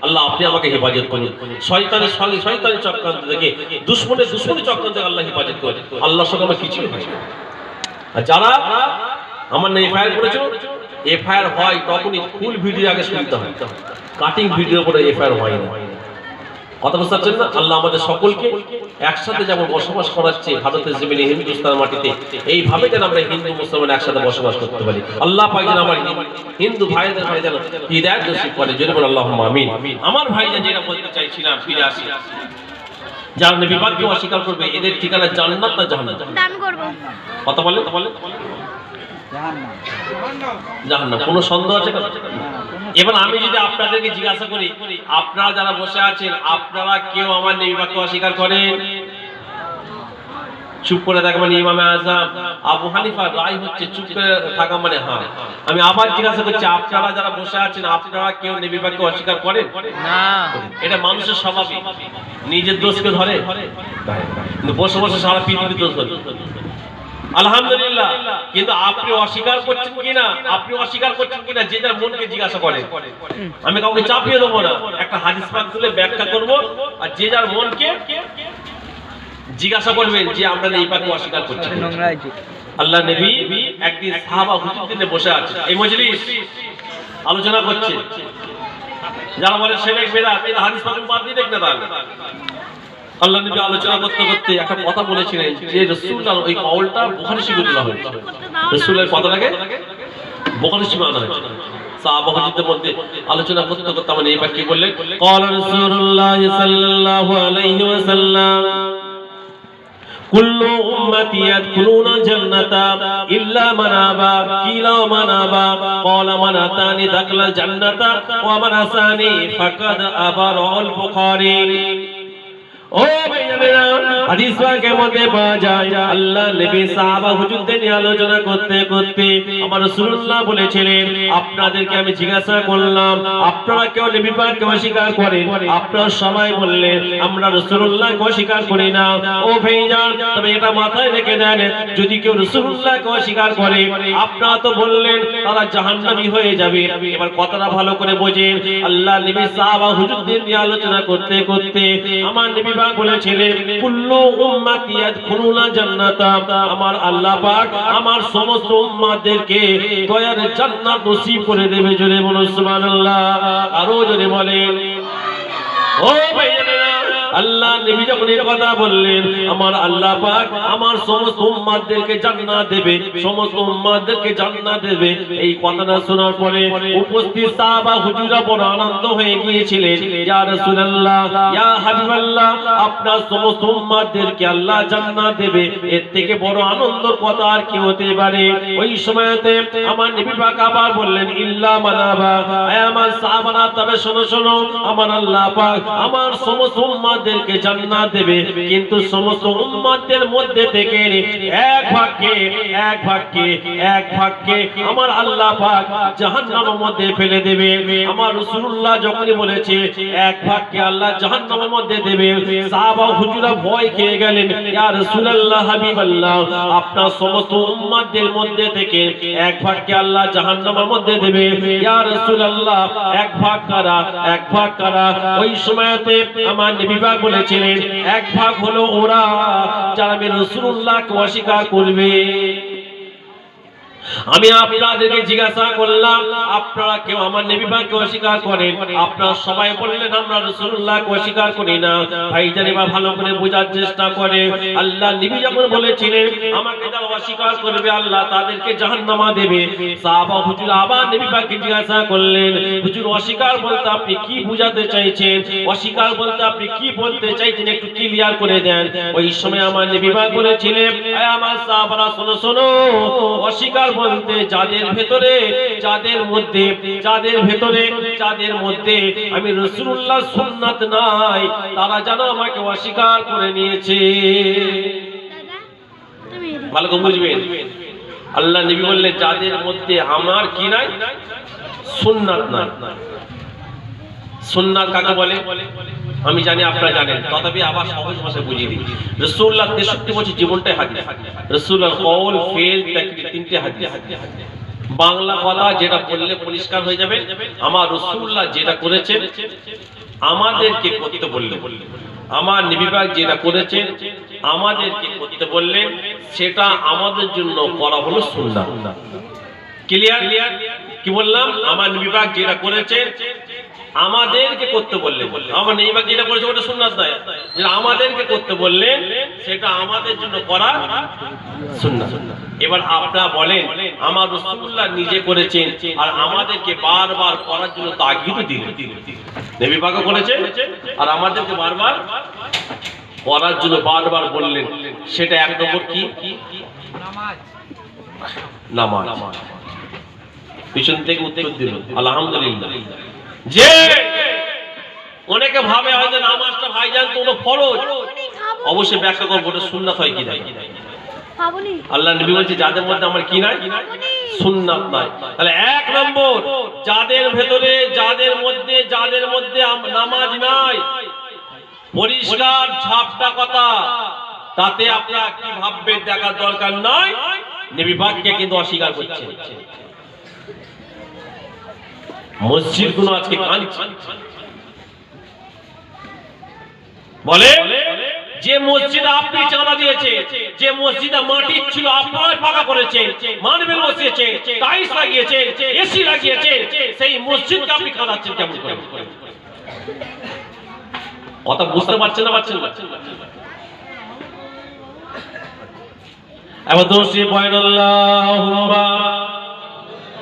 আল্লাহ আপনি আমাকে হেফাজত করুন শয়তানের সঙ্গে শয়তানের চক্রান্ত থেকে দুশমনের চক্রান্ত থেকে আল্লাহ হেফাজত করুন। আল্লাহর সঙ্গে আমার কিছুই হয় না। আর যারা আমার নামে এফআইআর করেছো, এফআইআর হয় তখনই ফুল ভিডিও আগে শুনতে হয়, কাটিং ভিডিও করে এফআইআর হয় না। কথা বুঝতে পারছেন না? আল্লাহ আমাদের সকলকে একসাথে যেমন বসবাস করাচ্ছে ভারতের জমিনে হিন্দুস্তান মাটিতে, এইভাবে যেন আমরা হিন্দু মুসলমান একসাথে বসবাস করতে পারি। আল্লাহ পাক যেন আমার হিন্দু ভাইদের ভাই যেন হিদায়াত নসিব করে। জোরে বলুন আল্লাহুম্মা আমিন। আমার ভাই যেটা বলতে চাইছিলাম, ফিরে আসি, যারা নবী পাককে অস্বীকার করবে এদের ঠিকানা জান্নাত না জাহান্নাম? দান করব। কথা বলে জাহান্নাম। জাহান্নাম, কোনো সন্দেহ আছে? এবার আমি যদি আপনাদেরকে জিজ্ঞাসা করি, আপনারা যারা বসে আছেন আপনারা কেউ আমার নবী পাককে অস্বীকার করেন? চুপ করে থাকা মানে ইমামে আযম আবু হানিফার রায় হচ্ছে চুপ করে থাকা মানে হ্যাঁ। আমি আবার জিজ্ঞাসা করছি, আপনারা যারা বসে আছেন আপনারা কেউ নবী পাককে অস্বীকার করেন? না। এটা মানুষের স্বভাবই, নিজের দোষকে ধরে, কিন্তু বসে বসে সারা পৃথিবীর দোষ ধরে। আলহামদুলিল্লাহ, কিন্তু আপনি অস্বীকার করছেন কিনা, আপনি অস্বীকার করছেন কিনা যে যার মনকে জিজ্ঞাসা করেন। আমি কাউকে চাপিয়ে দেবো না, একটা হাদিস পাক তুলে ব্যাখ্যা করব, আর যে যার মনকে জিজ্ঞাসা করবেন যে আমরা এই পাকে অস্বীকার করছি। আল্লাহ নবী একদিন সাহাবা হুজুরদের বসে আছে, এই মজলিস আলোচনা করছে, যারা বলে শিরক বিদআত, এই হাদিস পাক বাদ দিয়ে দেখনা তাহলে। আল্লাহ নবী আলোচনা করতে করতে একটা কথা বলেছিলেন যে রাসূলুল্লাহ ওই কওলটা বুখারী শরীফে তোলা হয়েছে, রাসূলের কথাটাকে বুখারী শরীফে আনা হয়েছে। সাহাবা হুজুরদের মধ্যে আলোচনা করতে করতে মানে এই বাক্য বললেন, ক্বালা রাসূলুল্লাহ সাল্লাল্লাহু আলাইহি ওয়াসাল্লাম কুল্লু উম্মতি ইয়াদখুলুনা জান্নাতা ইল্লা মান আবা, কিলা মান আবা, ক্বালা মান আতানি দাখালাল জান্নাতা ওয়া মান আসানি ফাকাদ আবা। রাওয়াল বুখারী। ও ভাইয়েরা, হাদিস পাকের মধ্যে পাওয়া যায় আল্লাহ নবী সাহাবা হুজুরদের নিয়ে আলোচনা করতে করতে আমার রাসূলুল্লাহ বলেছিলেন, আপনাদেরকে আমি জিজ্ঞাসা করলাম আপনারা কেউ নবী পাককে অস্বীকার করেন? আপনারা সবাই বললেন আমরা রাসূলুল্লাহকে অস্বীকার করি না। ও ভাইজান, তবে এটা মাথায় রেখে দেন, যদি কেউ রাসূলুল্লাহকে অস্বীকার করে আপনারা তো বললেন তারা জাহান্নামী হয়ে যাবে। এবার কথাটা ভালো করে বোঝেন, আল্লাহ নবী সাহাবা হুজুরদের নিয়ে আলোচনা করতে করতে আমার নবী বলেছিলেন কুল্লু উম্মতি ইয়াদখুলুনা জান্নাতা, আমার আল্লাহ পাক আমার সমস্ত উম্মতদেরকে দয়ার জান্নাত নসিব করে দেবে। জোরে বলুন সুবহানাল্লাহ। আরো জোরে বলেন। ও ভাইয়েরা, আল্লাহ নবী যখন এই কথা বললেন আমার আল্লাহ পাক আমার সমস্ত উম্মতদেরকে জান্নাত দেবে, সমস্ত উম্মতদেরকে জান্নাত দেবে, এই কথাটা শোনার পরে উপস্থিত সাহাবা হুজুররা বড় আনন্দ হয়ে গিয়েছিলেন। ইয়া রাসূলুল্লাহ, ইয়া হাবিবাল্লাহ, আপনার সমস্ত উম্মতদেরকে আল্লাহ জান্নাত দেবে, এর থেকে বড় আনন্দের কথা আর কি হতে পারে? ওই সময়তে আমার নবী পাক আবার বললেন ইল্লা মান আবা, আয় আমার সাহাবারা তবে শোনো শোনো, আমার আল্লাহ পাক আমার সমস্ত উম্মতদেরকে জান্নাত দেবে, কিন্তু সমস্ত উম্মতদের মধ্যে থেকে এক ভাগকে আমার আল্লাহ পাক জাহান্নামের মধ্যে ফেলে দেবে। আমার রাসূলুল্লাহ যখনই বলেছে এক ভাগকে আল্লাহ জাহান্নামের মধ্যে দেবে, সাহাবা হুজুরা ভয় খেয়ে গেলেন। ইয়া রাসূলুল্লাহ, হাবিবাল্লাহ, আপনার সমস্ত উম্মতদের মধ্যে থেকে এক ভাগকে আল্লাহ জাহান্নামের মধ্যে দেবে। ইয়া রাসূলুল্লাহ, এক ভাগ কারা? ওই সময়তে আমার নবী পাক বলেছিলেন এক ভাগ হলো ওরা যারা আমি রাসূলুল্লাহকে অস্বীকার করবে। আমি আপনাদেরকে জিজ্ঞাসা করলাম আপনারা কেউ আমার নবী পাককে অস্বীকার করেন? আপনারা সবাই বললেন আমরা রাসূলুল্লাহকে অস্বীকার করি না। ভাইজান এবার ভালো করে বোঝার চেষ্টা করে, আল্লাহ নবী যখন বলেছিলেন আমাকে যারা অস্বীকার করবে আল্লাহ তাদেরকে জাহান্নামে দেবে, সাহাবা হুজুর আবার নবী পাককে জিজ্ঞাসা করলেন হুজুর অস্বীকার বলতে আপনি কি বোঝাতে চাইছেন? অস্বীকার বলতে আপনি কি বলতে চাইছেন একটু ক্লিয়ার করে দেন। ওই সময় আমার নবী পাক বলেছিলেন আয় আমার সাহাবারা শোনো শোনো, অস্বীকার বলতে যাদের মধ্যে আমি রাসূলুল্লাহর সুন্নাত নাই তারা যেন আমাকে অস্বীকার করে নিয়েছে। ভালো করে বুঝবেন, আল্লাহ নবী বললেন যাদের মধ্যে আমার কি নাই, সুন্নাত নাই। সুন্নাত কাকে বলে আমি জানি, আপনারা জানেন, তথাপি আবার সহজ ভাষায় বুঝিয়ে দিই। রাসূলুল্লাহ 63 বছর জীবনটাই হাদিস, রাসূলুল্লাহর কওল ফেল তাকরীর তিনটে হাদিস। বাংলা কথা যেটা বললে পরিষ্কার হয়ে যাবে, আমার রাসূলুল্লাহ যেটা করেছেন আমাদেরকে করতে বললেন, আমার নবী পাক যেটা করেছেন আমাদেরকে করতে বললেন, সেটা আমাদের জন্য করা হলো সুন্নাহ। ক্লিয়ার? কি বললাম? আমার নবী পাক যেটা করেছেন আমাদেরকে করতে বললেন, আমার নবী পাক যেটা করেছে ওটা সুন্নাত নয়, যেটা আমাদেরকে করতে বললেন সেটা আমাদের জন্য করা সুন্নাত। এবার আপনারা বলেন, আমার রাসূলুল্লাহ নিজে করেছেন আর আমাদেরকে বারবার করার জন্য তাগিদ দিলেন, নবী পাকও করেছেন আর আমাদেরকে বারবার করার জন্য বারবার বললেন, সেটা এক নম্বর কি? নামাজ। পিছন থেকে উত্তর দিল আলহামদুলিল্লাহ। যে অনেকে ভাবে হয়তো নামাজটা ভাইজান তো ফরজ, অবশ্যই ব্যাখ্যা করবো ওটা সুন্নাত হয় কি নাই। আল্লাহ নবী বলছে যাদের মধ্যে আমার কি নাই? সুন্নাত নাই। তাহলে এক নম্বর, যাদের ভেতরে যাদের মধ্যে নামাজ নাই, পরিষ্কার ঝাপটা কথা, তাতে আপনারা কি ভাববেন দেখার দরকার নাই, নবী পাককে কিন্তু অস্বীকার করছে। মসজিদ গুলো আজকে কাঁদছে, বলে যে মসজিদ আপনি চাঁদা দিয়েছে, যে মসজিদে মাটির ছিল আপনারা পাকা করেছে, মার্বেল বসিয়েছে, টাইলস লাগিয়েছে, এসি লাগিয়েছে, সেই মসজিদকে আপনি কাঁদাচ্ছেন কেমন করে? কথা বুঝতে পারছেন না? এবার দোষী পয়ন আল্লাহুম্মা